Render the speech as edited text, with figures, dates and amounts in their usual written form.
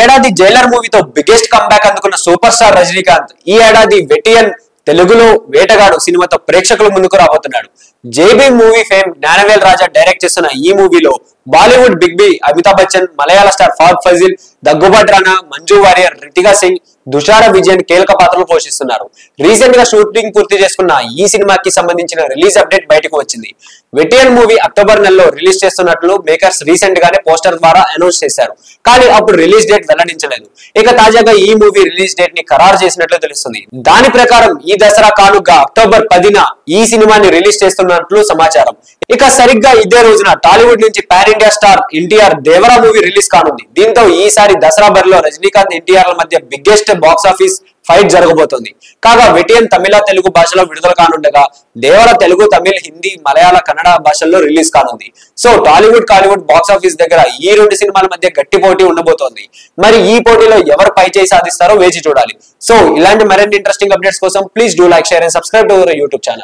ఏడాది జైలర్ మూవీతో biggest comeback అందుకున్న సూపర్ స్టార్ రజనీకాంత్ ఈ ఏడాది వెటియన్ తెలుగులో వేటగాడు సినిమాతో ప్రేక్షకుల ముందుకు రాబోతున్నాడు. J B movie fame Gnanavel Raja direct చేస్తున్న ఈ మూవీలో Bollywood big B Amitabh Bachchan, Malayala star Fahadh Faasil, Daggubati Rana, Manju Warrier, Ritika Singh, Dushara Vijayan కీలక పాత్రలు పోషిస్తున్నారు. రీసెంట్ గా షూటింగ్ పూర్తి చేసుకున్న ఈ సినిమాకి సంబంధించిన రిలీజ్ అప్డేట్ బయటకు వచ్చింది. వెటియన్ మూవీ అక్టోబర్ నెలలో రిలీజ్ చేస్తున్నట్లు మేకర్స్ రీసెంట్ గానే పోస్టర్ ద్వారా అనౌన్స్ చేశారు. కానీ అప్పుడు రిలీజ్ డేట్ వెల్లడించలేదు. ఇక తాజాగా ఈ మూవీ రిలీజ్ డేట్ ని ఖరారు చేసినట్లు తెలుస్తుంది. దాని ప్రకారం ఈ దసరా కానుకగా అక్టోబర్ 10న ఈ సినిమాని రిలీజ్ చేస్తున్నట్లు సమాచారం. ఇక సరిగ్గా ఇదే రోజున టాలీవుడ్ నుంచి pan India star NTR Devara movie release కానుంది. దీంతో ఈసారి దసరా బరిలో రజనీకాంత్, ఎన్టీఆర్ మధ్య బిగ్గెస్ట్ బాక్స్ ఆఫీస్ ఫైట్ జరగబోతోంది. కాగా వెటియన్ తమిళ, తెలుగు భాషలో విడుదల కానుండగా దేవర తెలుగు, తమిళ్, హిందీ, మలయాళ, కన్నడ భాషల్లో రిలీజ్ కానుంది. So Tollywood, Kollywood box office దగ్గర ఈ రెండు సినిమాల మధ్య గట్టి పోటీ ఉండబోతోంది. మరి ఈ పోటీలో ఎవరు పై చేయి సాధిస్తారో వేచి చూడాలి. సో ఇలాంటి మరిన్ని ఇంట్రెస్టింగ్ అప్డేట్స్ కోసం please do like, share and subscribe to our YouTube channel.